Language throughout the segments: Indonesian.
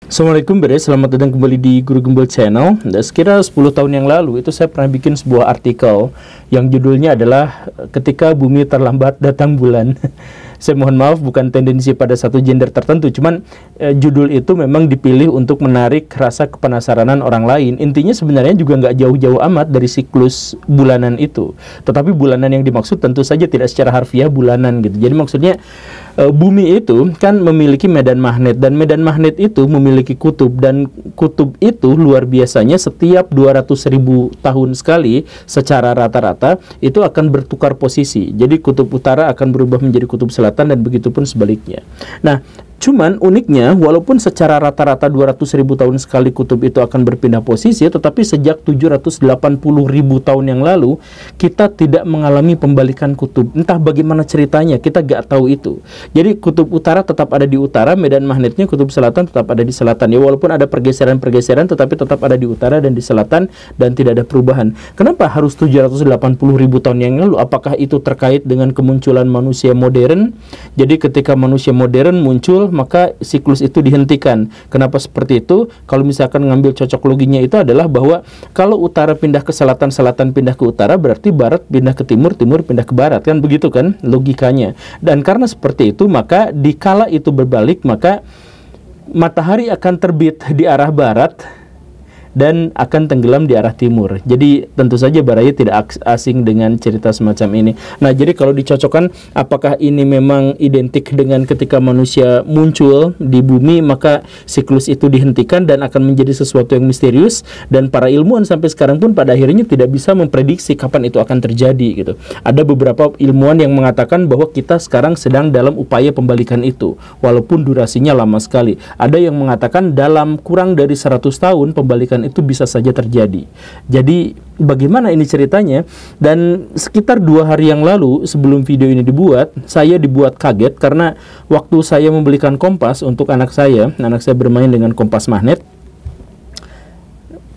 Assalamualaikum Bre, selamat datang kembali di Guru Gembel Channel. Sekira 10 tahun yang lalu itu saya pernah bikin sebuah artikel yang judulnya adalah Ketika Bumi Terlambat Datang Bulan. Saya mohon maaf, bukan tendensi pada satu gender tertentu, cuman judul itu memang dipilih untuk menarik rasa kepenasaranan orang lain. Intinya sebenarnya juga nggak jauh-jauh amat dari siklus bulanan itu, tetapi bulanan yang dimaksud tentu saja tidak secara harfiah bulanan gitu. Jadi maksudnya bumi itu kan memiliki medan magnet, dan medan magnet itu memiliki kutub, dan kutub itu luar biasanya setiap 200.000 tahun sekali secara rata-rata itu akan bertukar posisi. Jadi kutub utara akan berubah menjadi kutub selatan, dan begitu pun sebaliknya. Nah, cuman uniknya, walaupun secara rata-rata 200.000 tahun sekali kutub itu akan berpindah posisi, tetapi sejak 780.000 tahun yang lalu, kita tidak mengalami pembalikan kutub. Entah bagaimana ceritanya, kita nggak tahu itu. Jadi kutub utara tetap ada di utara, medan magnetnya kutub selatan tetap ada di selatan. Ya, walaupun ada pergeseran-pergeseran, tetapi tetap ada di utara dan di selatan, dan tidak ada perubahan. Kenapa harus 780.000 tahun yang lalu? Apakah itu terkait dengan kemunculan manusia modern? Jadi ketika manusia modern muncul, maka siklus itu dihentikan. Kenapa seperti itu? Kalau misalkan ngambil cocok loginya itu adalah bahwa kalau utara pindah ke selatan, selatan pindah ke utara, berarti barat pindah ke timur, timur pindah ke barat, kan begitu kan logikanya. Dan karena seperti itu, maka dikala itu berbalik, maka matahari akan terbit di arah barat dan akan tenggelam di arah timur. Jadi tentu saja Baraya tidak asing dengan cerita semacam ini. Nah, jadi kalau dicocokkan, apakah ini memang identik dengan ketika manusia muncul di bumi, maka siklus itu dihentikan dan akan menjadi sesuatu yang misterius, dan para ilmuwan sampai sekarang pun pada akhirnya tidak bisa memprediksi kapan itu akan terjadi gitu. Ada beberapa ilmuwan yang mengatakan bahwa kita sekarang sedang dalam upaya pembalikan itu, walaupun durasinya lama sekali. Ada yang mengatakan dalam kurang dari 100 tahun pembalikan itu bisa saja terjadi. Jadi bagaimana ini ceritanya? Dan sekitar 2 hari yang lalu sebelum video ini dibuat, saya dibuat kaget karena waktu saya membelikan kompas untuk anak saya bermain dengan kompas magnet.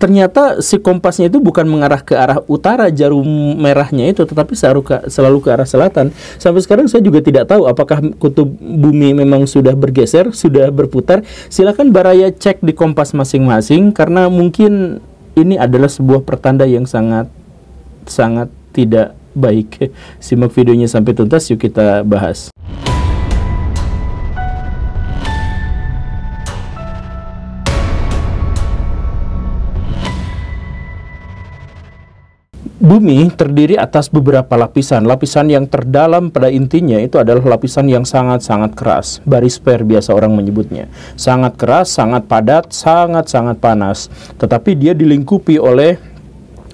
Ternyata si kompasnya itu bukan mengarah ke arah utara jarum merahnya itu, tetapi selalu ke arah selatan. Sampai sekarang saya juga tidak tahu apakah kutub bumi memang sudah bergeser, sudah berputar. Silakan Baraya cek di kompas masing-masing, karena mungkin ini adalah sebuah pertanda yang sangat tidak baik. Simak videonya sampai tuntas, yuk kita bahas. Bumi terdiri atas beberapa lapisan. Lapisan yang terdalam pada intinya itu adalah lapisan yang sangat-sangat keras. Barisfer biasa orang menyebutnya. Sangat keras, sangat padat, sangat-sangat panas. Tetapi dia dilingkupi oleh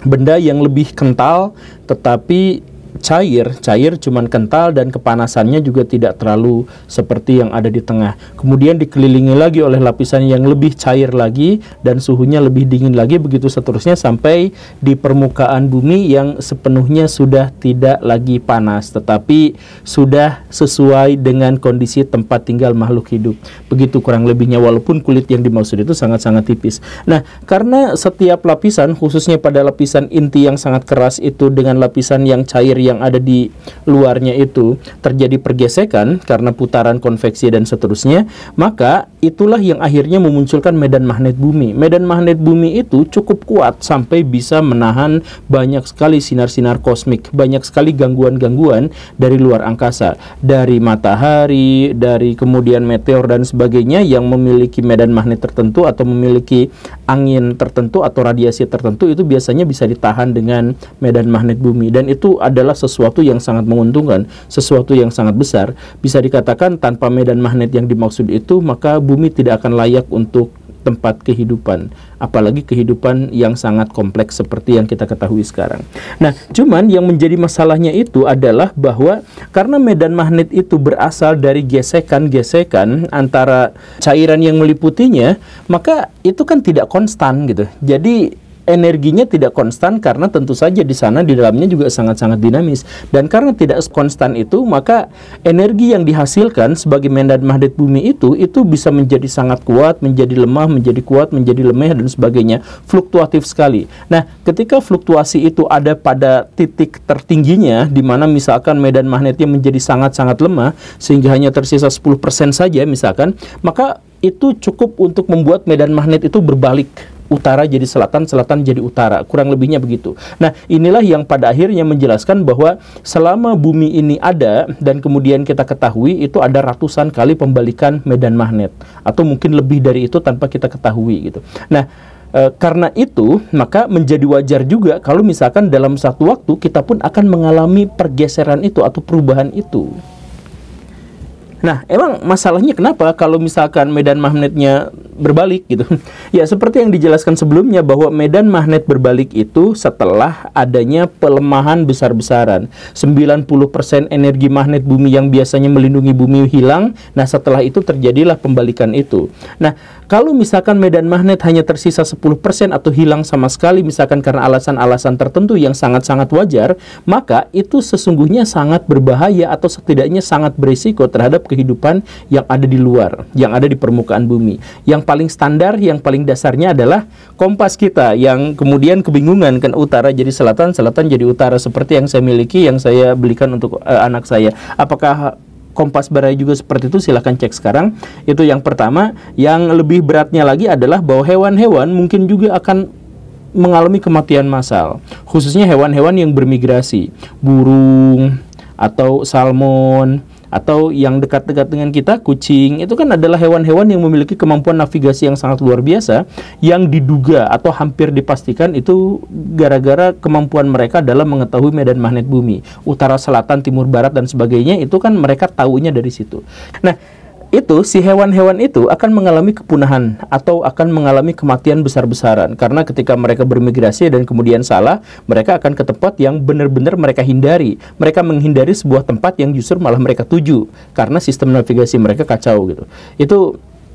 benda yang lebih kental, tetapi cair cuman kental, dan kepanasannya juga tidak terlalu seperti yang ada di tengah. Kemudian dikelilingi lagi oleh lapisan yang lebih cair lagi dan suhunya lebih dingin lagi, begitu seterusnya sampai di permukaan bumi yang sepenuhnya sudah tidak lagi panas, tetapi sudah sesuai dengan kondisi tempat tinggal makhluk hidup. Begitu kurang lebihnya, walaupun kulit yang dimaksud itu sangat-sangat tipis. Nah, karena setiap lapisan, khususnya pada lapisan inti yang sangat keras itu dengan lapisan yang cair yang ada di luarnya itu terjadi pergesekan karena putaran konveksi dan seterusnya, maka itulah yang akhirnya memunculkan medan magnet bumi. Medan magnet bumi itu cukup kuat sampai bisa menahan banyak sekali sinar-sinar kosmik, banyak sekali gangguan-gangguan dari luar angkasa, dari matahari, dari kemudian meteor dan sebagainya yang memiliki medan magnet tertentu atau memiliki angin tertentu atau radiasi tertentu, itu biasanya bisa ditahan dengan medan magnet bumi. Dan itu adalah sesuatu yang sangat menguntungkan, sesuatu yang sangat besar. Bisa dikatakan tanpa medan magnet yang dimaksud itu, maka bumi tidak akan layak untuk tempat kehidupan, apalagi kehidupan yang sangat kompleks seperti yang kita ketahui sekarang. Nah, cuman yang menjadi masalahnya itu adalah bahwa karena medan magnet itu berasal dari gesekan-gesekan antara cairan yang meliputinya, maka itu kan tidak konstan gitu. Jadi energinya tidak konstan, karena tentu saja di sana di dalamnya juga sangat-sangat dinamis. Dan karena tidak konstan itu, maka energi yang dihasilkan sebagai medan magnet bumi itu bisa menjadi sangat kuat, menjadi lemah, menjadi kuat, menjadi lemah dan sebagainya, fluktuatif sekali. Nah, ketika fluktuasi itu ada pada titik tertingginya, di mana misalkan medan magnetnya menjadi sangat-sangat lemah sehingga hanya tersisa 10% saja misalkan, maka itu cukup untuk membuat medan magnet itu berbalik, utara jadi selatan, selatan jadi utara, kurang lebihnya begitu. Nah, inilah yang pada akhirnya menjelaskan bahwa selama bumi ini ada, dan kemudian kita ketahui itu ada ratusan kali pembalikan medan magnet, atau mungkin lebih dari itu tanpa kita ketahui gitu. Nah, karena itu maka menjadi wajar juga kalau misalkan dalam satu waktu kita pun akan mengalami pergeseran itu atau perubahan itu. Nah, emang masalahnya kenapa kalau misalkan medan magnetnya berbalik gitu? Ya, seperti yang dijelaskan sebelumnya bahwa medan magnet berbalik itu setelah adanya pelemahan besar-besaran. 90% energi magnet bumi yang biasanya melindungi bumi hilang. Nah, setelah itu terjadilah pembalikan itu. Nah, kalau misalkan medan magnet hanya tersisa 10% atau hilang sama sekali, misalkan karena alasan-alasan tertentu yang sangat-sangat wajar, maka itu sesungguhnya sangat berbahaya atau setidaknya sangat berisiko terhadap kehidupan yang ada di luar, yang ada di permukaan bumi. Yang paling standar, yang paling dasarnya adalah kompas kita yang kemudian kebingungan kan, utara jadi selatan, selatan jadi utara, seperti yang saya miliki, yang saya belikan untuk anak saya. Apakah kompas Baraya juga seperti itu? Silahkan cek sekarang. Itu yang pertama. Yang lebih beratnya lagi adalah bahwa hewan-hewan mungkin juga akan mengalami kematian massal, khususnya hewan-hewan yang bermigrasi, burung atau salmon, atau yang dekat-dekat dengan kita, kucing. Itu kan adalah hewan-hewan yang memiliki kemampuan navigasi yang sangat luar biasa, yang diduga atau hampir dipastikan itu gara-gara kemampuan mereka dalam mengetahui medan magnet bumi, utara, selatan, timur, barat, dan sebagainya. Itu kan mereka tahunya dari situ. Nah, itu si hewan-hewan itu akan mengalami kepunahan atau akan mengalami kematian besar-besaran, karena ketika mereka bermigrasi dan kemudian salah, mereka akan ke tempat yang benar-benar mereka hindari. Mereka menghindari sebuah tempat yang justru malah mereka tuju karena sistem navigasi mereka kacau gitu.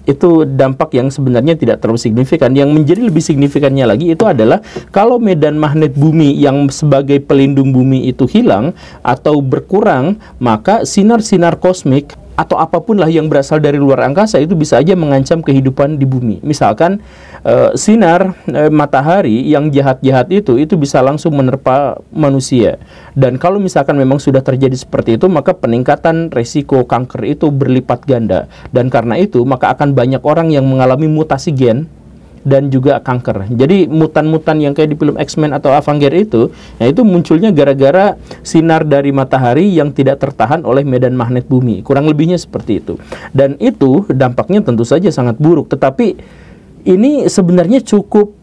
Itu dampak yang sebenarnya tidak terlalu signifikan. Yang menjadi lebih signifikannya lagi itu adalah kalau medan magnet bumi yang sebagai pelindung bumi itu hilang atau berkurang, maka sinar-sinar kosmik atau apapun lah yang berasal dari luar angkasa itu bisa aja mengancam kehidupan di bumi. Misalkan sinar matahari yang jahat-jahat itu bisa langsung menerpa manusia. Dan kalau misalkan memang sudah terjadi seperti itu, maka peningkatan resiko kanker itu berlipat ganda. Dan karena itu maka akan banyak orang yang mengalami mutasi gen dan juga kanker. Jadi mutan-mutan yang kayak di film X-Men atau Avenger itu, nah itu munculnya gara-gara sinar dari matahari yang tidak tertahan oleh medan magnet bumi. Kurang lebihnya seperti itu. Dan itu dampaknya tentu saja sangat buruk. Tetapi ini sebenarnya cukup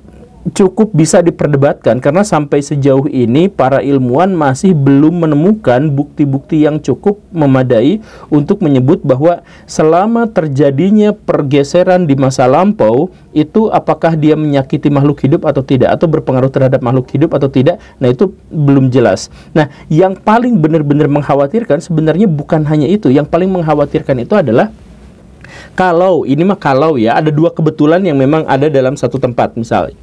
bisa diperdebatkan, karena sampai sejauh ini para ilmuwan masih belum menemukan bukti-bukti yang cukup memadai untuk menyebut bahwa selama terjadinya pergeseran di masa lampau itu apakah dia menyakiti makhluk hidup atau tidak, atau berpengaruh terhadap makhluk hidup atau tidak. Nah, itu belum jelas. Nah, yang paling benar-benar mengkhawatirkan sebenarnya bukan hanya itu. Yang paling mengkhawatirkan itu adalah kalau ya ada dua kebetulan yang memang ada dalam satu tempat. Misalnya,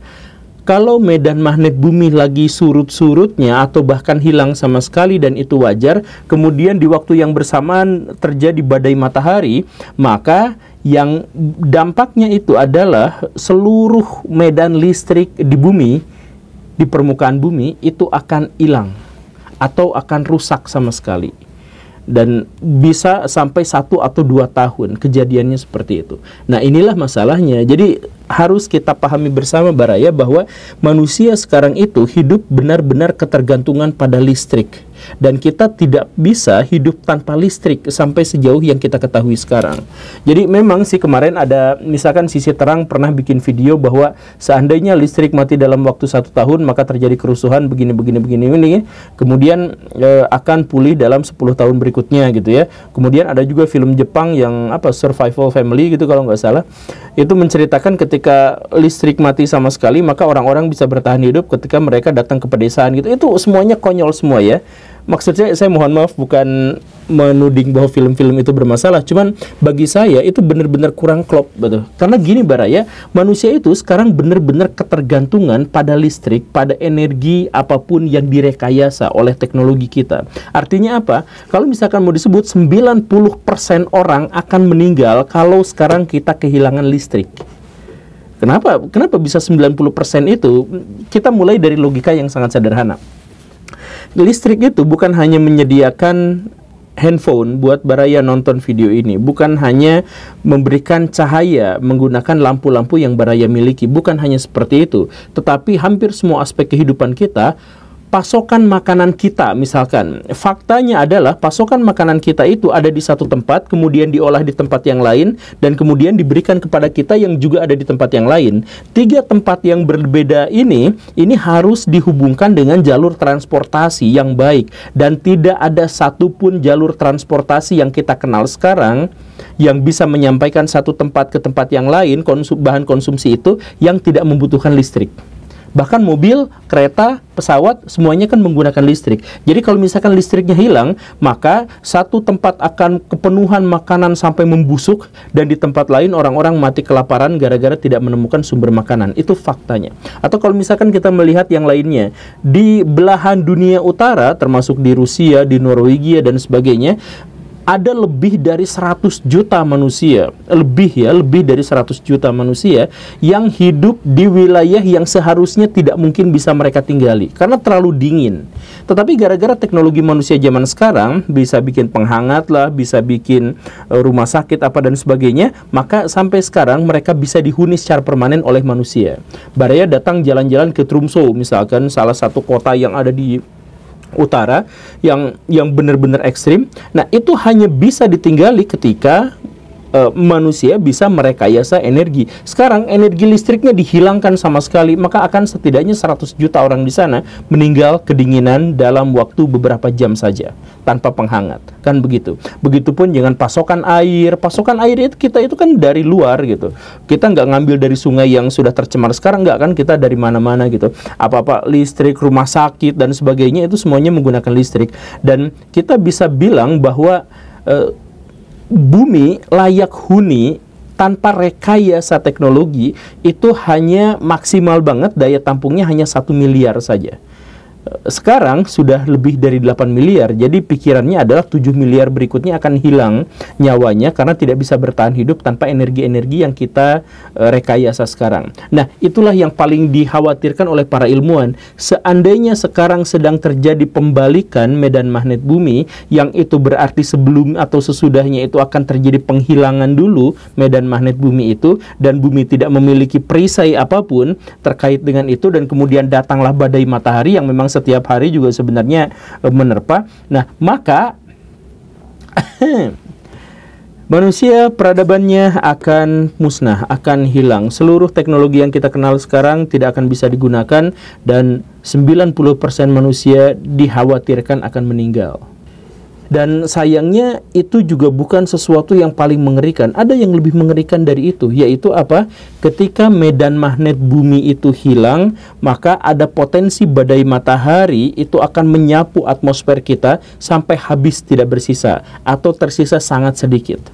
kalau medan magnet bumi lagi surut-surutnya atau bahkan hilang sama sekali, dan itu wajar, kemudian di waktu yang bersamaan terjadi badai matahari, maka yang dampaknya itu adalah seluruh medan listrik di bumi, di permukaan bumi, itu akan hilang atau akan rusak sama sekali. Dan bisa sampai 1 atau 2 tahun kejadiannya seperti itu. Nah, inilah masalahnya. Jadi harus kita pahami bersama Baraya bahwa manusia sekarang itu hidup benar-benar ketergantungan pada listrik. Dan kita tidak bisa hidup tanpa listrik sampai sejauh yang kita ketahui sekarang. Jadi memang sih kemarin ada, misalkan Sisi Terang pernah bikin video bahwa seandainya listrik mati dalam waktu 1 tahun, maka terjadi kerusuhan begini, kemudian akan pulih dalam 10 tahun berikutnya gitu ya. Kemudian ada juga film Jepang yang Survival Family gitu kalau nggak salah, itu menceritakan ketika listrik mati sama sekali, maka orang-orang bisa bertahan hidup ketika mereka datang ke pedesaan gitu. Itu semuanya konyol semua ya. Maksudnya saya mohon maaf bukan menuding bahwa film-film itu bermasalah, cuman bagi saya itu benar-benar kurang klop betul. Karena gini Baraya, manusia itu sekarang benar-benar ketergantungan pada listrik, pada energi apapun yang direkayasa oleh teknologi kita. Artinya apa? Kalau misalkan mau disebut 90% orang akan meninggal kalau sekarang kita kehilangan listrik. Kenapa bisa 90% itu? Kita mulai dari logika yang sangat sederhana. Listrik itu bukan hanya menyediakan handphone buat Baraya nonton video ini bukan hanya memberikan cahaya menggunakan lampu-lampu yang Baraya miliki, bukan hanya seperti itu, tetapi hampir semua aspek kehidupan kita. Pasokan makanan kita misalkan, faktanya adalah pasokan makanan kita itu ada di satu tempat, kemudian diolah di tempat yang lain, dan kemudian diberikan kepada kita yang juga ada di tempat yang lain. 3 tempat yang berbeda ini harus dihubungkan dengan jalur transportasi yang baik, dan tidak ada satupun jalur transportasi yang kita kenal sekarang yang bisa menyampaikan satu tempat ke tempat yang lain bahan konsumsi itu yang tidak membutuhkan listrik. Bahkan mobil, kereta, pesawat, semuanya kan menggunakan listrik. Jadi kalau misalkan listriknya hilang, maka satu tempat akan kepenuhan makanan sampai membusuk, dan di tempat lain orang-orang mati kelaparan gara-gara tidak menemukan sumber makanan. Itu faktanya. Atau kalau misalkan kita melihat yang lainnya, di belahan dunia utara, termasuk di Rusia, di Norwegia, dan sebagainya, ada lebih dari 100 juta manusia, lebih dari 100 juta manusia yang hidup di wilayah yang seharusnya tidak mungkin bisa mereka tinggali karena terlalu dingin. Tetapi gara-gara teknologi manusia zaman sekarang bisa bikin penghangat lah, bisa bikin rumah sakit apa dan sebagainya, maka sampai sekarang mereka bisa dihuni secara permanen oleh manusia. Baraya datang jalan-jalan ke Tromsø misalkan, salah satu kota yang ada di utara yang benar-benar ekstrim. Nah, itu hanya bisa ditinggali ketika manusia bisa merekayasa energi. Sekarang energi listriknya dihilangkan sama sekali, maka akan setidaknya 100 juta orang di sana meninggal kedinginan dalam waktu beberapa jam saja tanpa penghangat. Kan begitu. Begitupun dengan pasokan air. Pasokan air itu kita itu kan dari luar gitu. Kita nggak ngambil dari sungai yang sudah tercemar. Sekarang nggak kan, kita dari mana-mana gitu. Apa-apa listrik, rumah sakit dan sebagainya itu semuanya menggunakan listrik. Dan kita bisa bilang bahwa bumi layak huni tanpa rekayasa teknologi itu hanya maksimal banget, daya tampungnya hanya 1 miliar saja. Sekarang sudah lebih dari 8 miliar, jadi pikirannya adalah 7 miliar berikutnya akan hilang nyawanya karena tidak bisa bertahan hidup tanpa energi-energi yang kita rekayasa sekarang. Nah, itulah yang paling dikhawatirkan oleh para ilmuwan. Seandainya sekarang sedang terjadi pembalikan medan magnet bumi, yang itu berarti sebelum atau sesudahnya itu akan terjadi penghilangan dulu medan magnet bumi itu, dan bumi tidak memiliki perisai apapun terkait dengan itu, dan kemudian datanglah badai matahari yang memang setiap hari juga sebenarnya menerpa. Nah, maka manusia peradabannya akan musnah, akan hilang. Seluruh teknologi yang kita kenal sekarang tidak akan bisa digunakan, dan 90% manusia dikhawatirkan akan meninggal. Dan sayangnya itu juga bukan sesuatu yang paling mengerikan. Ada yang lebih mengerikan dari itu, yaitu apa? Ketika medan magnet bumi itu hilang, maka ada potensi badai matahari itu akan menyapu atmosfer kita sampai habis tidak bersisa atau tersisa sangat sedikit.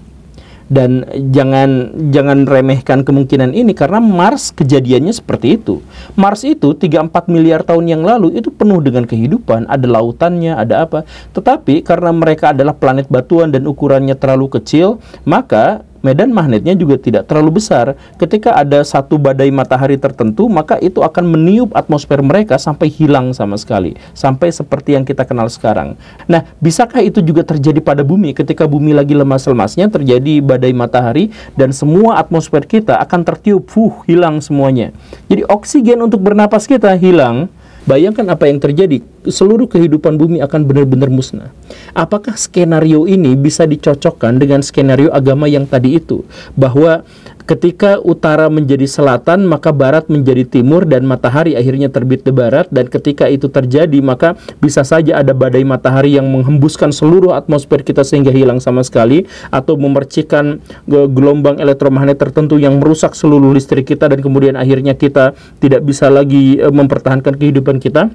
Dan jangan remehkan kemungkinan ini, karena Mars kejadiannya seperti itu. Mars itu 3-4 miliar tahun yang lalu itu penuh dengan kehidupan, ada lautannya, ada apa. Tetapi karena mereka adalah planet batuan dan ukurannya terlalu kecil, maka medan magnetnya juga tidak terlalu besar. Ketika ada satu badai matahari tertentu, maka itu akan meniup atmosfer mereka sampai hilang sama sekali, sampai seperti yang kita kenal sekarang. Nah, bisakah itu juga terjadi pada bumi? Ketika bumi lagi lemas-lemasnya, terjadi badai matahari, dan semua atmosfer kita akan tertiup, hilang semuanya. Jadi oksigen untuk bernapas kita hilang. Bayangkan apa yang terjadi, seluruh kehidupan bumi akan benar-benar musnah. Apakah skenario ini bisa dicocokkan dengan skenario agama yang tadi itu? Bahwa ketika utara menjadi selatan, maka barat menjadi timur, dan matahari akhirnya terbit di barat. Dan ketika itu terjadi, maka bisa saja ada badai matahari yang menghembuskan seluruh atmosfer kita sehingga hilang sama sekali, atau memercikan gelombang elektromagnet tertentu yang merusak seluruh listrik kita, dan kemudian akhirnya kita tidak bisa lagi mempertahankan kehidupan kita.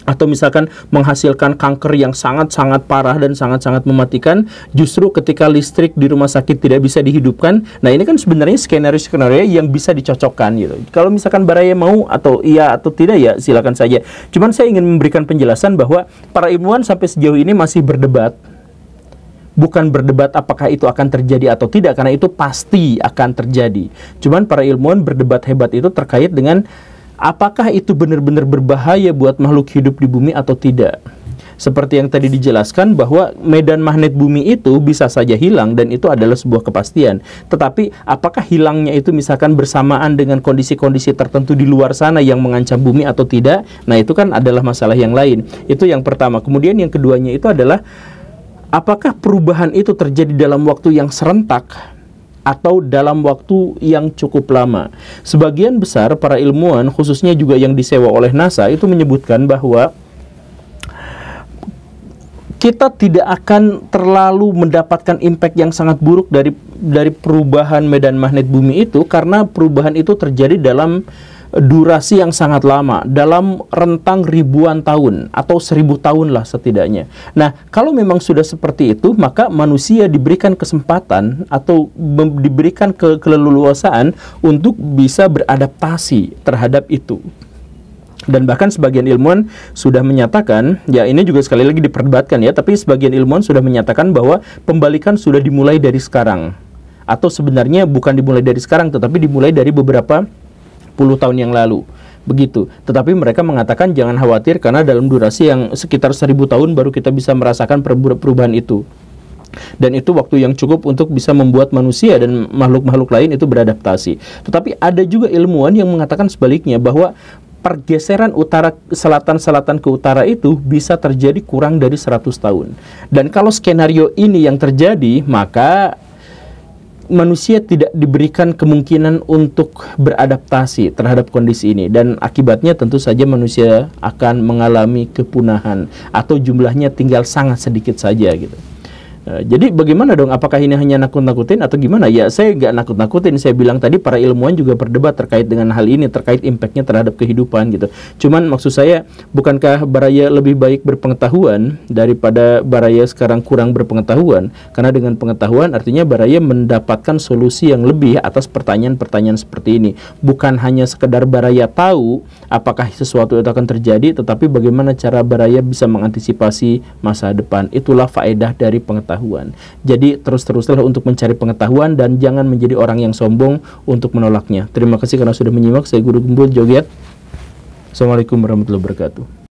Atau misalkan menghasilkan kanker yang sangat-sangat parah dan sangat-sangat mematikan, justru ketika listrik di rumah sakit tidak bisa dihidupkan. Nah, ini kan sebenarnya skenario-skenario yang bisa dicocokkan gitu. Kalau misalkan Baraya mau atau iya atau tidak, ya silakan saja. Cuman saya ingin memberikan penjelasan bahwa para ilmuwan sampai sejauh ini masih berdebat. Bukan berdebat apakah itu akan terjadi atau tidak, karena itu pasti akan terjadi. Cuman para ilmuwan berdebat hebat itu terkait dengan apakah itu benar-benar berbahaya buat makhluk hidup di bumi atau tidak. Seperti yang tadi dijelaskan bahwa medan magnet bumi itu bisa saja hilang dan itu adalah sebuah kepastian. Tetapi apakah hilangnya itu misalkan bersamaan dengan kondisi-kondisi tertentu di luar sana yang mengancam bumi atau tidak? Nah, itu kan adalah masalah yang lain. Itu yang pertama. Kemudian yang keduanya itu adalah apakah perubahan itu terjadi dalam waktu yang serentak atau dalam waktu yang cukup lama. Sebagian besar para ilmuwan, khususnya juga yang disewa oleh NASA, itu menyebutkan bahwa kita tidak akan terlalu mendapatkan impact yang sangat buruk dari perubahan medan magnet bumi itu, karena perubahan itu terjadi dalam durasi yang sangat lama, dalam rentang ribuan tahun atau 1000 tahun lah setidaknya. Nah, kalau memang sudah seperti itu, maka manusia diberikan kesempatan atau diberikan keleluasaan untuk bisa beradaptasi terhadap itu. Dan bahkan sebagian ilmuwan sudah menyatakan, ya ini juga sekali lagi diperdebatkan ya, tapi sebagian ilmuwan sudah menyatakan bahwa pembalikan sudah dimulai dari sekarang. Atau sebenarnya bukan dimulai dari sekarang, tetapi dimulai dari beberapa puluh tahun yang lalu. Begitu. Tetapi mereka mengatakan jangan khawatir karena dalam durasi yang sekitar 1000 tahun baru kita bisa merasakan perubahan itu. Dan itu waktu yang cukup untuk bisa membuat manusia dan makhluk-makhluk lain itu beradaptasi. Tetapi ada juga ilmuwan yang mengatakan sebaliknya, bahwa pergeseran utara selatan ke utara itu bisa terjadi kurang dari 100 tahun. Dan kalau skenario ini yang terjadi, maka manusia tidak diberikan kemungkinan untuk beradaptasi terhadap kondisi ini, dan akibatnya tentu saja manusia akan mengalami kepunahan atau jumlahnya tinggal sangat sedikit saja gitu. Jadi bagaimana dong, apakah ini hanya nakut-nakutin atau gimana? Ya saya nggak nakut-nakutin, saya bilang tadi para ilmuwan juga berdebat terkait dengan hal ini, terkait impactnya terhadap kehidupan gitu. Cuman maksud saya, bukankah Baraya lebih baik berpengetahuan daripada Baraya sekarang kurang berpengetahuan? Karena dengan pengetahuan artinya Baraya mendapatkan solusi yang lebih atas pertanyaan-pertanyaan seperti ini. Bukan hanya sekedar Baraya tahu apakah sesuatu itu akan terjadi, tetapi bagaimana cara Baraya bisa mengantisipasi masa depan. Itulah faedah dari pengetahuan. Jadi terus-teruslah untuk mencari pengetahuan dan jangan menjadi orang yang sombong untuk menolaknya. Terima kasih karena sudah menyimak. Saya Guru Gembul Joget. Assalamualaikum warahmatullahi wabarakatuh.